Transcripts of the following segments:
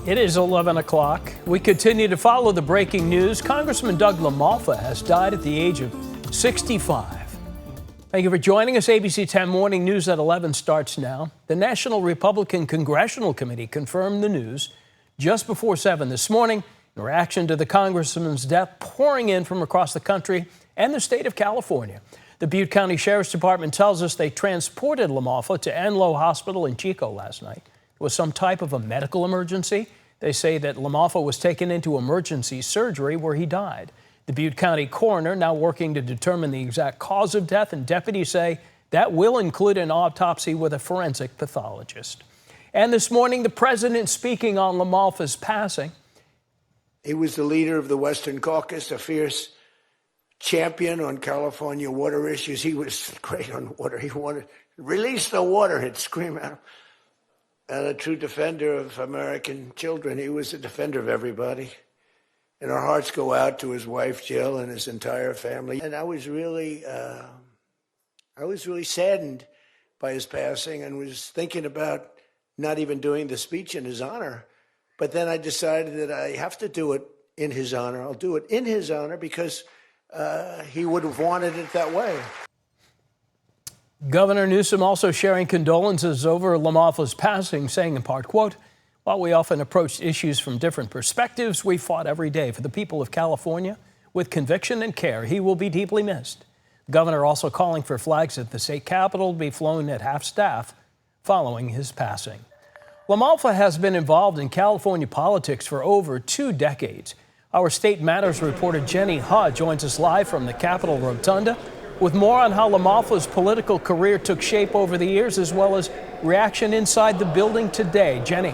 It is 11 o'clock. We continue to follow the breaking news. Congressman Doug LaMalfa has died at the age of 65. Thank you for joining us. ABC 10 Morning News at 11 starts now. The National Republican Congressional Committee confirmed the news just before 7 this morning in reaction to the congressman's death pouring in from across the country and the state of California. The Butte County Sheriff's Department tells us they transported LaMalfa to Enloe Hospital in Chico last night. It was some type of a medical emergency. They say that LaMalfa was taken into emergency surgery where he died. The Butte County coroner now working to determine the exact cause of death, and deputies say that will include an autopsy with a forensic pathologist. And this morning, the president speaking on LaMalfa's passing. He was the leader of the Western Caucus, a fierce champion on California water issues. He was great on water. He wanted to release the water, he'd scream at him. And a true defender of American children. He was a defender of everybody. And our hearts go out to his wife, Jill, and his entire family. And I was really saddened by his passing and was thinking about not even doing the speech in his honor. But then I decided that I have to do it in his honor. I'll do it in his honor because he would have wanted it that way. Governor Newsom also sharing condolences over LaMalfa's passing, saying in part, quote, "While we often approach issues from different perspectives, we fought every day for the people of California with conviction and care. He will be deeply missed." The governor also calling for flags at the state capitol to be flown at half-staff following his passing. LaMalfa has been involved in California politics for over 2 decades. Our State Matters reporter Jenny Ha joins us live from the Capitol Rotunda with more on how LaMalfa's political career took shape over the years, as well as reaction inside the building today. Jenny.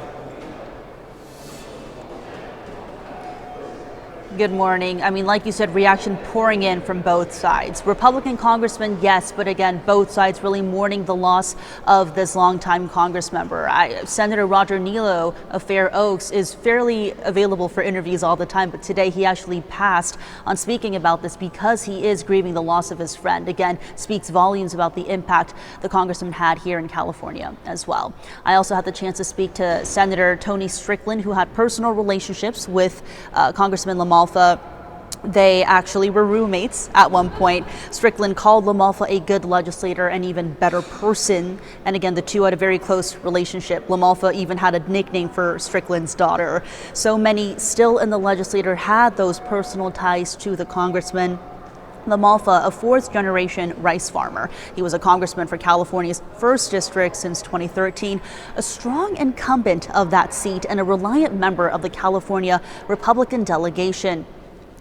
Good morning. I mean, like you said, reaction pouring in from both sides. Republican congressmen, yes, but again, both sides really mourning the loss of this longtime Congress member. Senator Roger Nealo of Fair Oaks is fairly available for interviews all the time, but today he actually passed on speaking about this because he is grieving the loss of his friend. Again, speaks volumes about the impact the congressman had here in California as well. I also had the chance to speak to Senator Tony Strickland, who had personal relationships with Congressman LaMalfa. They actually were roommates at one point. Strickland called LaMalfa a good legislator and even better person. And again, the two had a very close relationship. LaMalfa even had a nickname for Strickland's daughter. So many still in the legislature had those personal ties to the congressman. LaMalfa, a fourth-generation rice farmer. He was a congressman for California's 1st District since 2013, a strong incumbent of that seat and a reliant member of the California Republican delegation.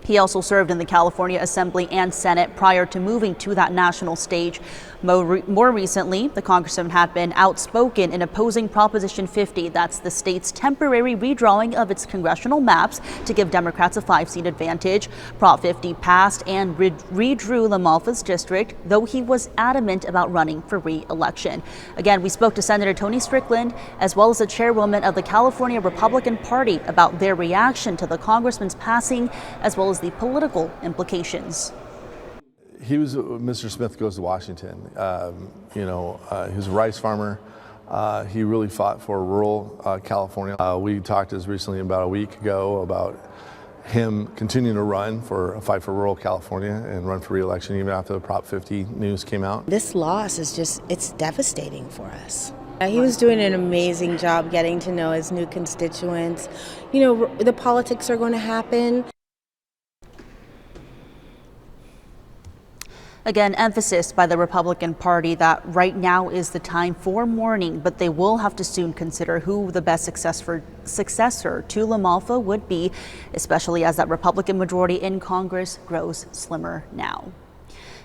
He also served in the California Assembly and Senate prior to moving to that national stage. More recently, the congressman had been outspoken in opposing Proposition 50. That's the state's temporary redrawing of its congressional maps to give Democrats a 5-seat advantage. Prop 50 passed and redrew LaMalfa's district, though he was adamant about running for re-election. Again, we spoke to Senator Tony Strickland, as well as the chairwoman of the California Republican Party, about their reaction to the congressman's passing, as well as the political implications. He was Mr. Smith Goes to Washington. He was a rice farmer. He really fought for rural California. We talked as recently about a week ago about him continuing to run for a fight for rural California and run for re-election even after the Prop 50 news came out. This loss is it's devastating for us. He was doing an amazing job getting to know his new constituents. The politics are going to happen. Again, emphasis by the Republican Party that right now is the time for mourning, but they will have to soon consider who the best successor to LaMalfa would be, especially as that Republican majority in Congress grows slimmer now.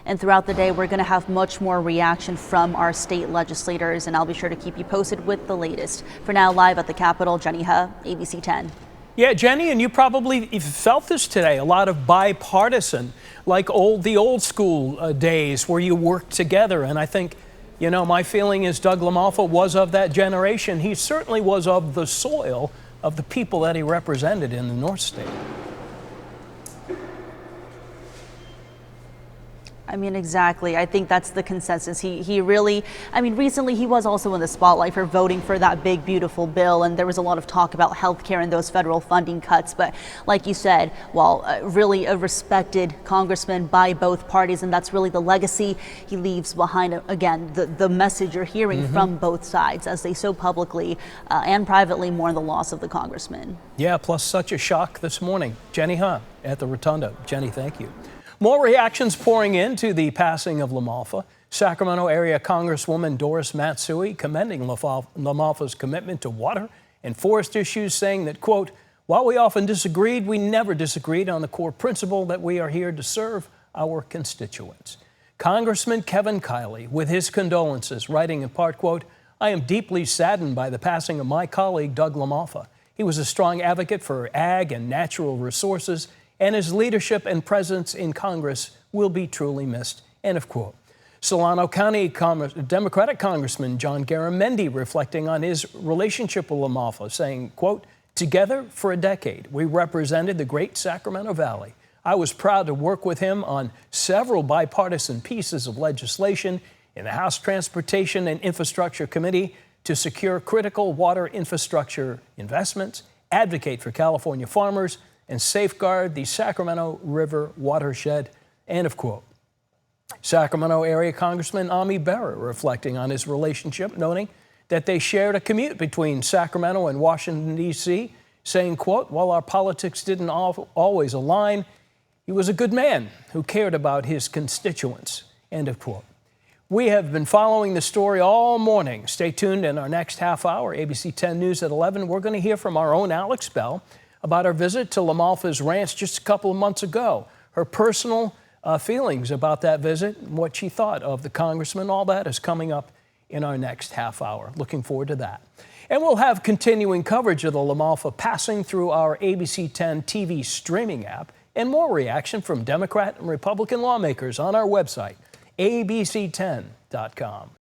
And throughout the day, we're going to have much more reaction from our state legislators, and I'll be sure to keep you posted with the latest. For now, live at the Capitol, Jenny Ha, ABC 10. Yeah, Jenny, and you probably felt this today, a lot of bipartisan, like the old school days where you worked together. And I think, my feeling is Doug LaMalfa was of that generation. He certainly was of the soil of the people that he represented in the North State. I mean, exactly. I think that's the consensus. He really, I mean, recently he was also in the spotlight for voting for that big, beautiful bill. And there was a lot of talk about health care and those federal funding cuts. But like you said, well, really a respected congressman by both parties. And that's really the legacy he leaves behind. Again, the message you're hearing from both sides as they so publicly and privately mourn the loss of the congressman. Yeah, plus such a shock this morning. Jenny Hahn at the Rotunda. Jenny, thank you. More reactions pouring in to the passing of LaMalfa. Sacramento area Congresswoman Doris Matsui commending LaMalfa's commitment to water and forest issues, saying that, quote, while we often disagreed, we never disagreed on the core principle that we are here to serve our constituents. Congressman Kevin Kiley, with his condolences, writing in part, quote, I am deeply saddened by the passing of my colleague, Doug LaMalfa. He was a strong advocate for ag and natural resources, and his leadership and presence in Congress will be truly missed, end of quote. Solano County Democratic Congressman John Garamendi reflecting on his relationship with LaMalfa, saying, quote, together for a decade, we represented the great Sacramento Valley. I was proud to work with him on several bipartisan pieces of legislation in the House Transportation and Infrastructure Committee to secure critical water infrastructure investments, advocate for California farmers, and safeguard the Sacramento River watershed, end of quote. Sacramento area Congressman Ami Bera reflecting on his relationship, noting that they shared a commute between Sacramento and Washington, D.C., saying, quote, while our politics didn't always align, he was a good man who cared about his constituents, end of quote. We have been following the story all morning. Stay tuned in our next half hour, ABC 10 News at 11. We're going to hear from our own Alex Bell about our visit to LaMalfa's ranch just a couple of months ago. Her personal feelings about that visit, what she thought of the congressman, all that is coming up in our next half hour. Looking forward to that. And we'll have continuing coverage of the LaMalfa passing through our ABC 10 TV streaming app and more reaction from Democrat and Republican lawmakers on our website, abc10.com.